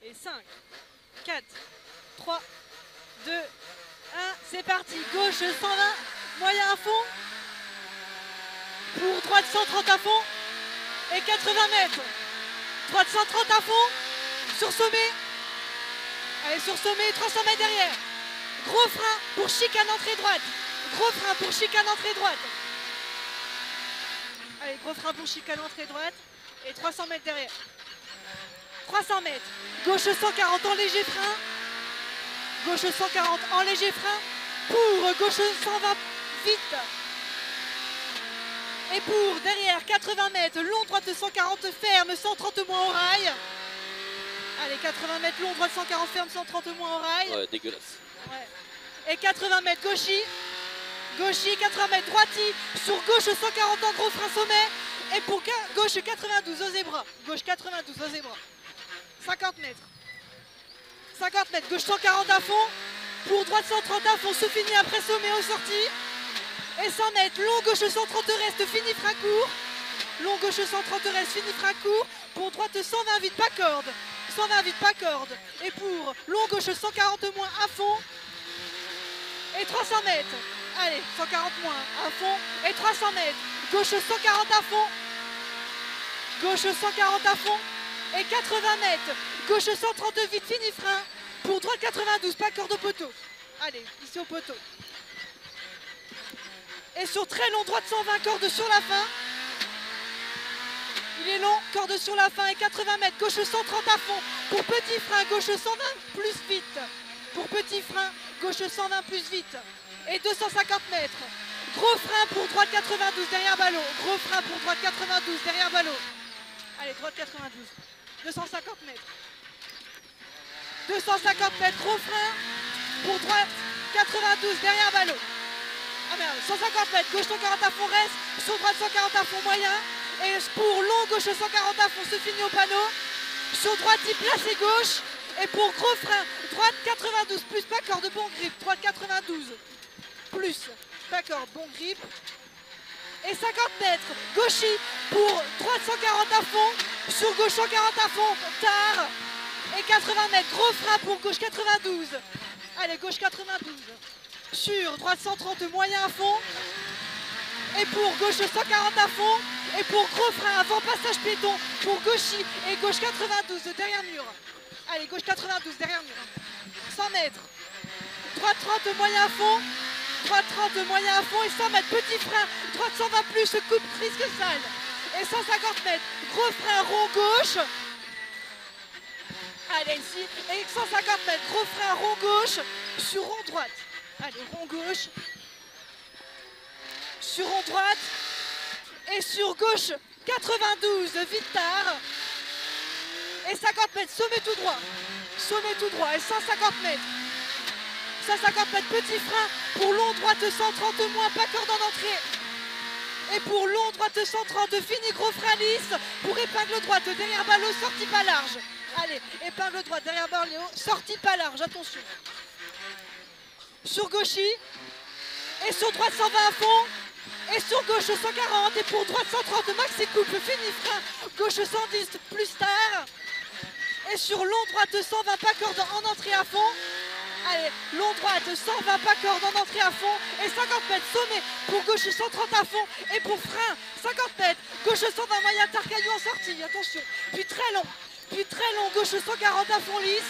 Et 5, 4, 3, 2, 1, c'est parti. Gauche 120, moyen à fond. Pour droite 130 à fond. Et 80 mètres. Droite 130 à fond. Sur sommet. Allez, sur sommet, 300 mètres derrière. Gros frein pour chicane entrée droite. Gros frein pour chicane entrée droite. Allez, gros frein pour chicane entrée droite. Et 300 mètres derrière. 300 mètres. Gauche 140 en léger frein. Gauche 140 en léger frein. Pour gauche 120 vite. Et pour derrière 80 mètres, long droite 140 ferme, 130 moins au rail. Allez, 80 mètres long, droite 140 ferme, 130 moins au rail. Ouais, dégueulasse. Ouais. Et 80 mètres gauchis. Gauchis, 80 mètres droiti. Sur gauche 140 en gros frein sommet. Et pour gauche 92 au zébra. Gauche 92 au zébra. 50 mètres. 50 mètres, gauche 140 à fond. Pour droite 130 à fond, se finit après sommet aux sorties. Et 100 mètres, long gauche 130 reste, fini frein court. Long gauche 130 reste, fini frein court. Pour droite 120 vite, pas corde. 120 vite, pas corde. Et pour long gauche 140 moins à fond. Et 300 mètres. Allez, 140 moins à fond. Et 300 mètres. Gauche 140 à fond. Gauche 140 à fond. Et 80 mètres. Gauche 130 vite, fini frein. Pour droite 92, pas corde au poteau. Allez, ici au poteau. Et sur très long, droite 120, corde sur la fin. Il est long, corde sur la fin et 80 mètres. Gauche 130 à fond. Pour petit frein, gauche 120 plus vite. Pour petit frein, gauche 120 plus vite. Et 250 mètres. Gros frein pour droite 92 derrière ballot. Gros frein pour droite 92 derrière ballot. Allez, droite 92. 250 mètres. 250 mètres, gros frein pour droite 92 derrière ballot. Ah merde, 150 mètres, gauche 140 à fond reste, sur droite 140 à fond moyen. Et pour long, gauche 140 à fond, se finit au panneau. Sur droite, il place et gauche. Et pour gros frein, droite 92 plus, pas corde, bon grip. Droite 92 plus, pas corde, bon grip. Et 50 mètres, gauchis pour droite 140 à fond. Sur gauche 140 à fond, tard. Et 80 mètres, gros frein pour gauche 92. Allez, gauche 92. Sur droite 130, moyen à fond. Et pour gauche 140 à fond. Et pour gros frein avant passage piéton. Pour gauchis et gauche 92 derrière mur. Allez, gauche 92 derrière mur. 100 mètres. Droite 30, moyen à fond. Droite 30, moyen à fond. Et 100 mètres, petit frein. Droite 120 plus, coupe, risque sale. Et 150 mètres, gros frein rond gauche. Allez, ici. Et 150 mètres, gros frein rond gauche. Sur rond droite. Allez, rond gauche. Sur rond droite. Et sur gauche, 92, vite tard. Et 50 mètres, sommet tout droit. Sommet tout droit. Et 150 mètres. 150 mètres, petit frein. Pour long droite, 130 moins, pas corde en entrée. Et pour long droite, 130, fini gros frein lisse. Pour épingle droite, derrière ballot, sortie pas large. Allez, épingle droite, derrière ballot, sortie pas large, attention. Sur gauchis. Et sur droite, 120 à fond. Et sur gauche 140 et pour droite 130 maxi couple, fini frein, gauche 110 plus tard. Et sur long droite 120 pas corde en entrée à fond. Allez, long droite 120 pas corde en entrée à fond. Et 50 mètres sommet pour gauche 130 à fond. Et pour frein 50 mètres, gauche 120 moyen Tarcaillou en sortie, attention. Puis très long, gauche 140 à fond lisse.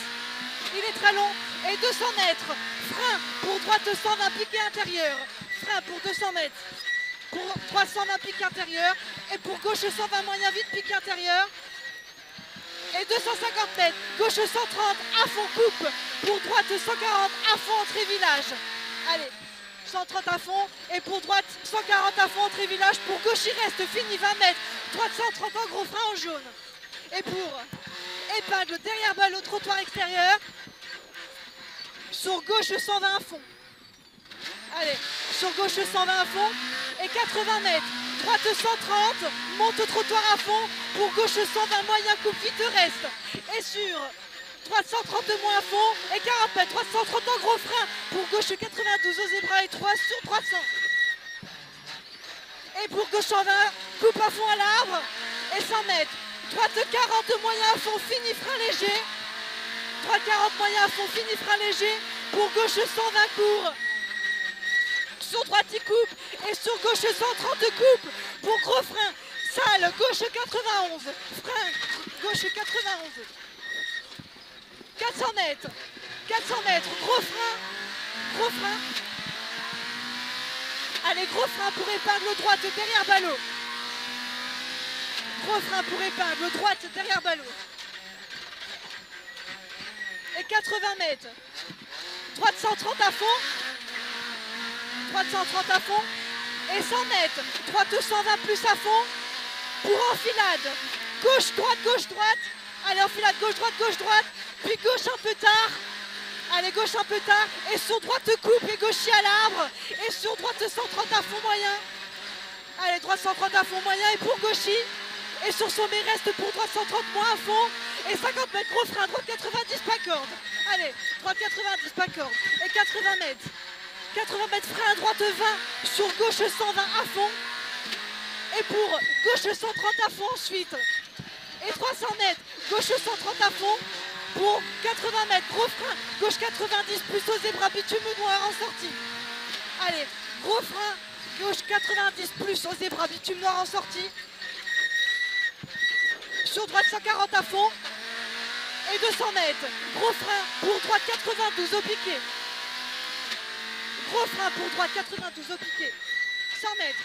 Il est très long. Et 200 mètres, frein pour droite 120 piqué intérieur. Frein pour 200 mètres. Pour 320 pique intérieur. Et pour gauche 120 moyen vite pique intérieur. Et 250 mètres. Gauche 130 à fond coupe. Pour droite 140 à fond entrée village. Allez. 130 à fond. Et pour droite 140 à fond entrée village. Pour gauche il reste fini 20 mètres. Droite 130 en gros frein en jaune. Et pour épingle derrière ballot trottoir extérieur. Sur gauche 120 à fond. Allez, sur gauche 120 à fond et 80 mètres. Droite 130, monte trottoir à fond. Pour gauche 120, moyen coupe vite reste. Et sur droite 130 moins à fond et 40 mètres. Droite 130 en gros frein. Pour gauche 92 au zébra et 3 sur 300. Et pour gauche 120, coupe à fond à l'arbre. Et 100 mètres. Droite 40 moyen à fond, fini frein léger. droite 40 moyen à fond, fini frein léger. Pour gauche 120 court. Sur droite il coupe. Et sur gauche 130 coupe. Pour gros frein. Sale, gauche 91. Frein, gauche 91. 400 mètres. 400 mètres. Gros frein. Gros frein. Allez, gros frein pour épingle droite derrière ballot. Gros frein pour épingle droite derrière ballot. Et 80 mètres. Droite 130 à fond. Droite 130 à fond. Et 100 mètres. Droite 220 plus à fond. Pour enfilade. Gauche, droite. Allez, enfilade, gauche, droite. Puis gauche un peu tard. Allez, gauche un peu tard. Et sur droite coupe et gauchis à l'arbre. Et sur droite 130 à fond moyen. Allez, droite 130 à fond moyen. Et pour gauchis. Et sur sommet reste pour droite 130 moins à fond. Et 50 mètres gros frein. Droite 90 pas corde. Allez, droite 90 pas corde. Et 80 mètres. 80 mètres frein, droite 20. Sur gauche 120 à fond. Et pour gauche 130 à fond ensuite. Et 300 mètres. Gauche 130 à fond. Pour 80 mètres, gros frein, gauche 90 plus au zébra, bitume noir en sortie. Allez, gros frein, gauche 90 plus au zébra, bitume noir en sortie. Sur droite 140 à fond. Et 200 mètres, gros frein pour droite 92 au piqué. Gros frein pour droite 92 au piqué. 100 mètres.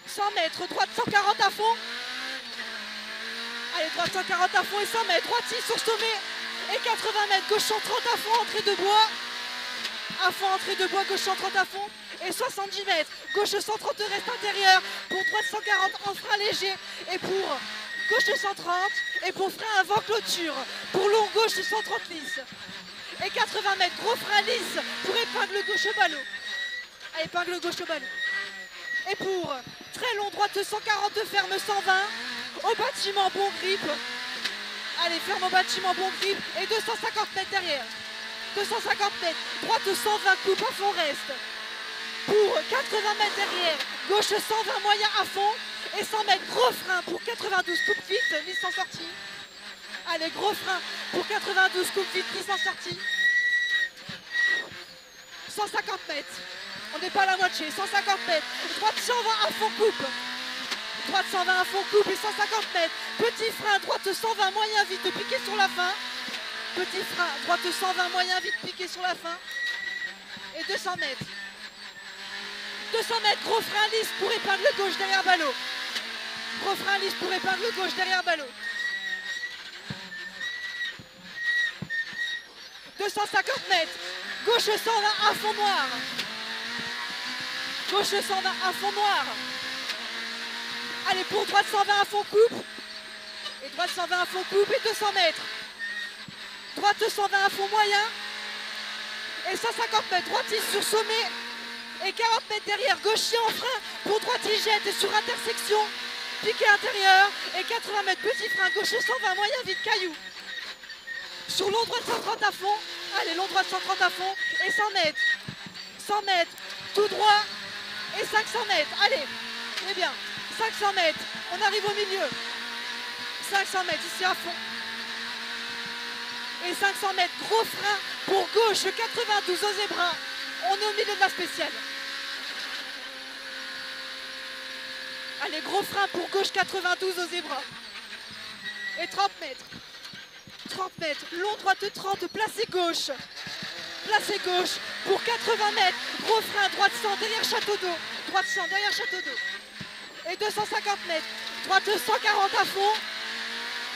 100 mètres, droite 140 à fond. Allez, droite 140 à fond et 100 mètres. Droite 6 sur sommet et 80 mètres. Gauche 130 à fond, entrée de bois. À fond, entrée de bois, gauche 130 à fond. Et 70 mètres. Gauche 130 reste intérieur. Pour droite 140 en frein léger. Et pour gauche 130. Et pour frein avant clôture. Pour long gauche 130 lisse. Et 80 mètres. Gros frein lisse. Pour épingle gauche au ballot. Allez, épingle gauche au ballot. Et pour très long droite 140 ferme 120. Au bâtiment, bon grip. Allez, ferme au bâtiment, bon grip. Et 250 mètres derrière. 250 mètres. Droite 120 coupe à fond reste. Pour 80 mètres derrière. Gauche 120 moyen à fond. Et 100 mètres. Gros frein pour 92 coupe vite. Lisse en sortie. Allez, gros frein pour 92 coupe vite. Lisse en sortie. 150 mètres. On n'est pas à la moitié. 150 mètres. Droite 120 à fond coupe. Droite 120 à fond coupe et 150 mètres. Petit frein, droite 120 moyen vite piqué sur la fin. Petit frein, droite 120 moyen vite piqué sur la fin. Et 200 mètres. 200 mètres, gros frein lisse pour épingle gauche derrière ballot. Gros frein lisse pour épingle gauche derrière ballot. 250 mètres. Gauche 120 à fond noir. Gauche 120 à fond noir. Allez, pour droite 120 à fond coupe. Et droite 120 à fond coupe et 200 mètres. Droite 120 à fond moyen. Et 150 mètres. Droite 6 sur sommet. Et 40 mètres derrière. Gaucher en frein. Pour droite il jette. Et sur intersection. Piqué intérieur. Et 80 mètres. Petit frein. Gauche 120 moyen vite caillou. Sur long droite 130 à fond. Allez, long droite 130 à fond. Et 100 mètres. 100 mètres. Tout droit. Et 500 mètres. Allez. Eh bien. 500 mètres, on arrive au milieu. 500 mètres, ici à fond. Et 500 mètres, gros frein pour gauche, 92 au zébra. On est au milieu de la spéciale. Allez, gros frein pour gauche, 92 au zébra. Et 30 mètres. 30 mètres, long droite 30, placé gauche. Placé gauche pour 80 mètres. Gros frein, droite 100 derrière château d'eau. Droite 100 derrière château d'eau. Et 250 mètres. Droite 140 à fond.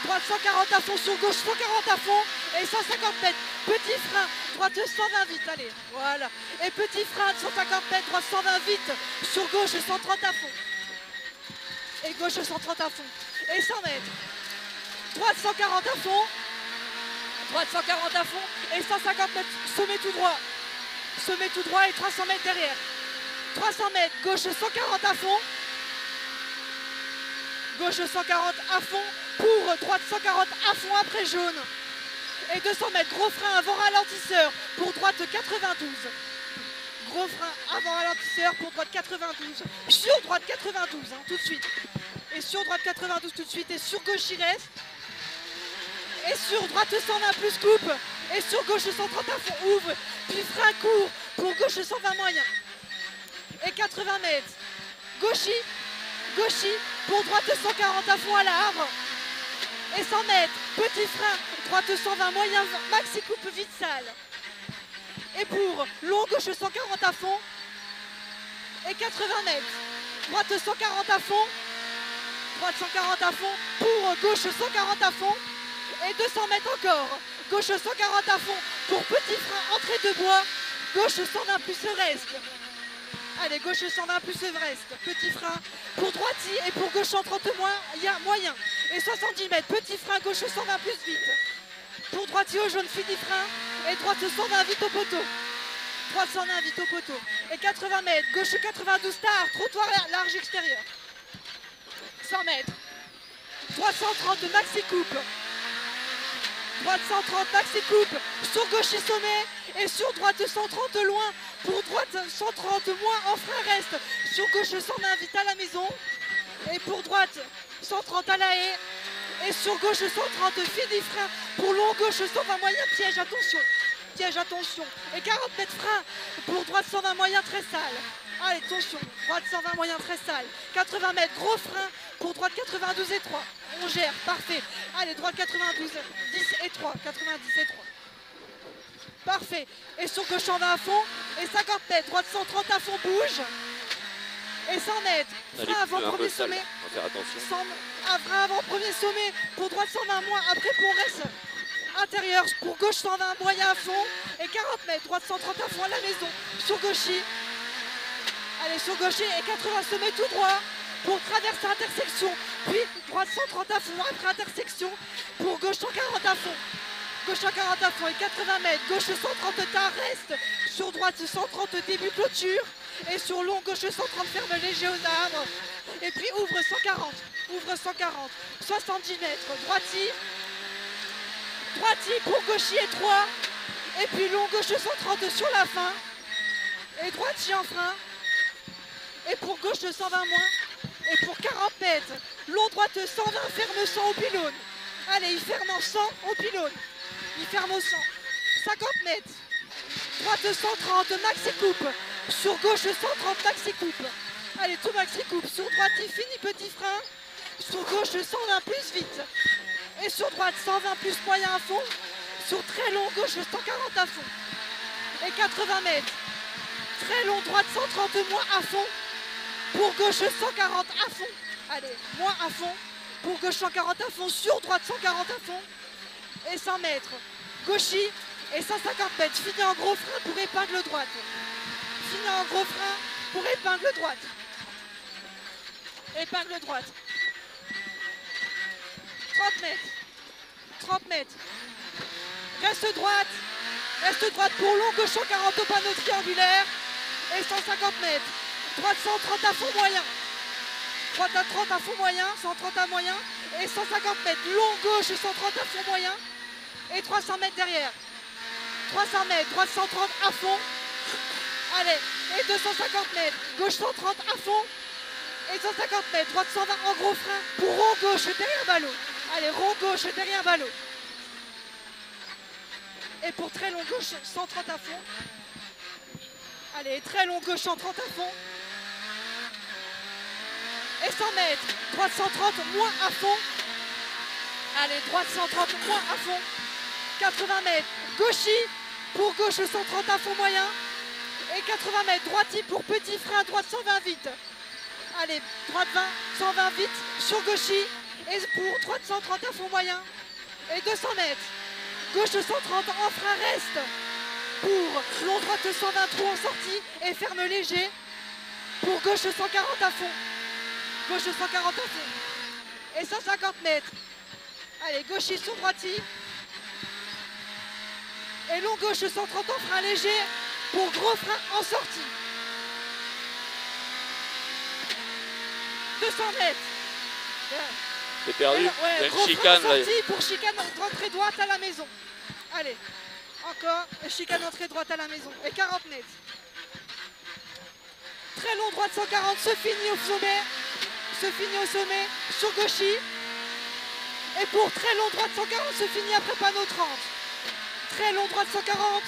Droite 140 à fond sur gauche, 140 à fond. Et 150 mètres. Petit frein. Droite 120 vite. Allez, voilà. Et petit frein de 150 mètres. Droite 120 vite. Sur gauche 130 à fond. Et gauche 130 à fond. Et 100 mètres. Droite 140 à fond. Droite 140 à fond. Et 150 mètres. Sommet tout droit. Sommet tout droit et 300 mètres derrière. 300 mètres. Gauche 140 à fond. Gauche 140 à fond, pour droite 140 à fond après jaune. Et 200 mètres, gros frein avant ralentisseur, pour droite 92. Gros frein avant ralentisseur, pour droite 92. Sur droite 92, hein, tout de suite. Et sur droite 92 tout de suite, et sur gauche il reste. Et sur droite 120 plus coupe. Et sur gauche 130 à fond, ouvre. Puis frein court pour gauche 120 moyen. Et 80 mètres. Gauchy, gauchy. Pour droite 140 à fond à l'arbre. Et 100 mètres. Petit frein. Droite 120 moyen. Maxi coupe vite sale. Et pour long gauche 140 à fond. Et 80 mètres. Droite 140 à fond. Droite 140 à fond. Pour gauche 140 à fond. Et 200 mètres encore. Gauche 140 à fond pour petit frein, entrée de bois. Gauche 120 plus Everest. Allez, gauche 120 plus Everest. Petit frein pour droiti et pour gauche 130 moyen. Et 70 mètres. Petit frein, gauche 120 plus vite. Pour droiti au jaune, fini frein. Et droite 120 vite au poteau. Droite 120 vite au poteau. Et 80 mètres. Gauche 92 star. Trottoir large extérieur. 100 mètres. Droite 130 maxi coupe. Droite 130, maxi coupe, sur gauche et sommet, et sur droite 130 loin, pour droite 130 moins, en frein reste, sur gauche 120 vite à la maison, et pour droite 130 à la haie, et sur gauche 130 fini frein, pour long gauche 120 moyen, piège, attention, et 40 mètres frein, pour droite 120 moyen, très sale. Allez, attention, droite 120 moyen, très sale. 80 mètres, gros frein, pour droite 92 et 3. On gère, parfait. Allez, droite 92, 10 et 3, 90 et 3. Parfait. Et sur gauche 120 à fond, et 50 mètres, droite 130 à fond, bouge. Et 100 mètres, frein avant premier sommet. On va faire attention. Frein avant premier sommet, pour droite 120 moins, après pour reste intérieur, pour gauche 120 moyen à fond, et 40 mètres, droite 130 à fond à la maison, sur gauchy. Allez, sur gaucher et 80 sommets tout droit pour traverser intersection. Puis droite 130 à fond après intersection pour gauche 140 à fond. Gauche 140 à fond et 80 mètres. Gauche 130 tas reste. Sur droite 130 début clôture. Et sur long gauche 130 ferme léger aux arbres. Et puis ouvre 140. Ouvre 140. 70 mètres. Droiti. Droiti pour gauchy et 3. Et puis long gauche 130 sur la fin. Et droiti en frein. Et pour gauche 120 moins. Et pour 40 mètres, long droite 120, ferme 100 au pylône. Allez, il ferme en 100 au pylône. Il ferme au 100. 50 mètres. Droite 130, maxi coupe. Sur gauche 130, maxi coupe. Allez, tout maxi coupe. Sur droite, il finit petit frein. Sur gauche 120 plus vite. Et sur droite 120 plus moyen à fond. Sur très long gauche 140 à fond. Et 80 mètres. Très long droite 130 moins à fond. Pour gauche 140 à fond. Allez, moins à fond. Pour gauche 140 à fond. Sur droite 140 à fond. Et 100 mètres. Gauchy. Et 150 mètres. Fini en gros frein pour épingle droite. Fini en gros frein pour épingle droite. Épingle droite. 30 mètres. 30 mètres. Reste droite. Reste droite pour long. Gauche 140 au panneau triangulaire. Et 150 mètres. Droite 130 à fond moyen. Droite à 30 à fond moyen, 130 à moyen. Et 150 mètres. Long gauche 130 à fond moyen. Et 300 mètres derrière. 300 mètres. Droite 130 à fond. Allez. Et 250 mètres. Gauche 130 à fond. Et 150 mètres. Droite 120 en gros frein. Pour rond gauche derrière ballot. Allez, rond gauche derrière ballot. Et pour très long gauche 130 à fond. Allez, très long gauche 130 à fond. Et 100 mètres. Droite 130 moins à fond. Allez, droite 130 moins à fond. 80 mètres. Gauchy pour gauche 130 à fond moyen. Et 80 mètres. Droiti pour petit frein. Droite 120 vite. Allez, droite 20, 120 vite sur gauchy. Et pour droite 130 à fond moyen. Et 200 mètres. Gauche 130 en frein reste. Pour long droite 120 trou en sortie. Et ferme léger. Pour gauche 140 à fond. Gauche 140 à fond. Et 150 mètres. Allez, gauchy sur droiti. Et long gauche 130 en frein léger. Pour gros frein en sortie. 200 mètres. C'est perdu. Ouais, Il y a une gros chicane frein en là. sortie pour chicane entrée droite à la maison. Allez, encore. Chicane entrée droite à la maison. Et 40 mètres. Très long droite 140 se finit au sommet. Se finit au sommet sur gauchy. Et pour très long droite 140 se finit après panneau 30. Très long droite 140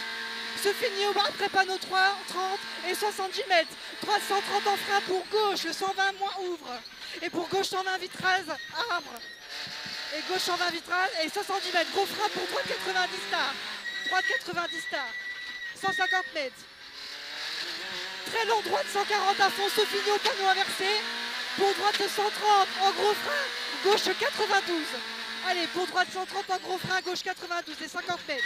se finit après panneau 30 et 70 mètres. Droite 130 en frein pour gauche, 120 moins ouvre. Et pour gauche 120 vitral, arbre. Et gauche 120 vitral et 70 mètres. Gros frein pour droite 90 stars. Droite 90 stars. 150 mètres. Très long droite 140 à fond se finit au panneau inversé. Pour droite 130 en gros frein, gauche 92. Allez, pour droite 130 en gros frein, gauche 92 et 50 mètres.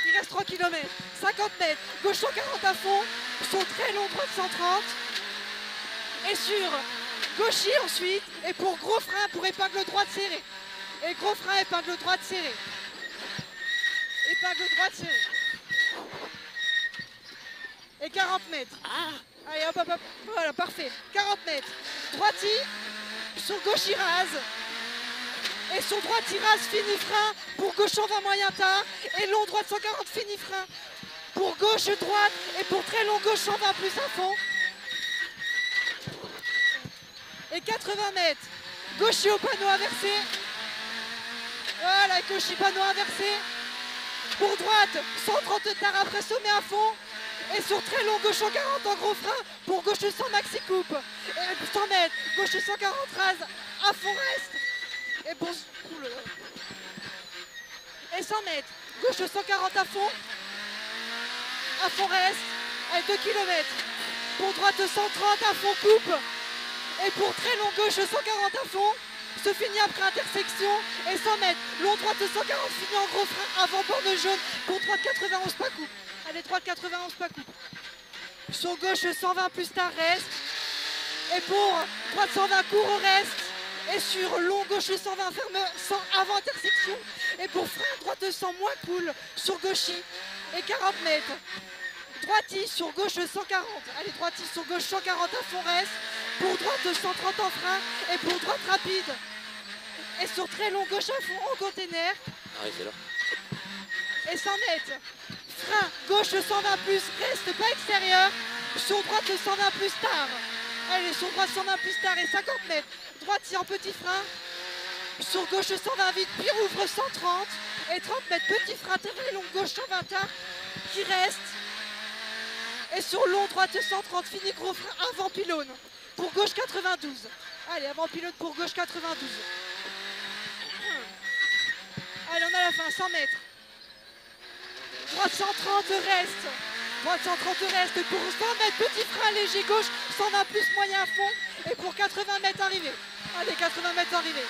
Il reste 3 km. 50 mètres, gauche 140 à fond, son très long droite 130. Et sur gauchy ensuite, et pour gros frein pour épingle droite serrée. Et gros frein, épingle droite serrée. Épingle droite serrée. Et 40 mètres. Allez, hop, hop, hop. Voilà, parfait. 40 mètres. Droiti, sur gauche il rase. Et sur droite il rase, fini frein. Pour gauche 120 moyen tard. Et long droite 140, fini frein. Pour gauche droite. Et pour très long gauche 120 plus à fond. Et 80 mètres. Gauchy au panneau inversé. Voilà, gauchy panneau inversé. Pour droite, 130 tard après sommet à fond. Et sur très long, gauche 140 en gros frein. Pour gauche 100 maxi coupe. Et 100 mètres, gauche 140 rase. À fond reste. Et bon. Et 100 mètres, gauche 140 à fond. À fond reste. Et 2 km. Pour droite 130 à fond coupe. Et pour très long, gauche 140 à fond. Se finit après intersection et 100 mètres. Long droite 140 finit en gros frein avant borne jaune. Pour droite 91 pas coupe. Allez, droite 91 pas coupe. Sur gauche 120 plus tard reste. Et pour droite 120 court au reste. Et sur long gauche 120 ferme 100 avant intersection. Et pour frein droite 100 moins cool sur gauchy. Et 40 mètres. Droiti sur gauche 140. Allez, droiti sur gauche 140 à fond reste. Pour droite 130 en frein. Et pour droite rapide. Et sur très long gauche à fond en container. Arrêtez là. Et 100 mètres. Frein gauche 120 plus, reste pas extérieur. Sur droite 120 plus tard. Allez, sur droite 120 plus tard et 50 mètres. Droite en petit frein. Sur gauche 120 vite, puis ouvre 130. Et 30 mètres, petit frein, très long gauche 120 tard. Qui reste. Et sur long droite 130, fini gros frein avant pylône. Pour gauche 92. Allez, avant pylône pour gauche 92. Allez, on a la fin, 100 mètres. Droite 130 reste. Droite 130 reste pour 100 mètres, petit frein léger gauche, 120 plus moyen à fond. Et pour 80 mètres arrivé. Allez, 80 mètres arrivé.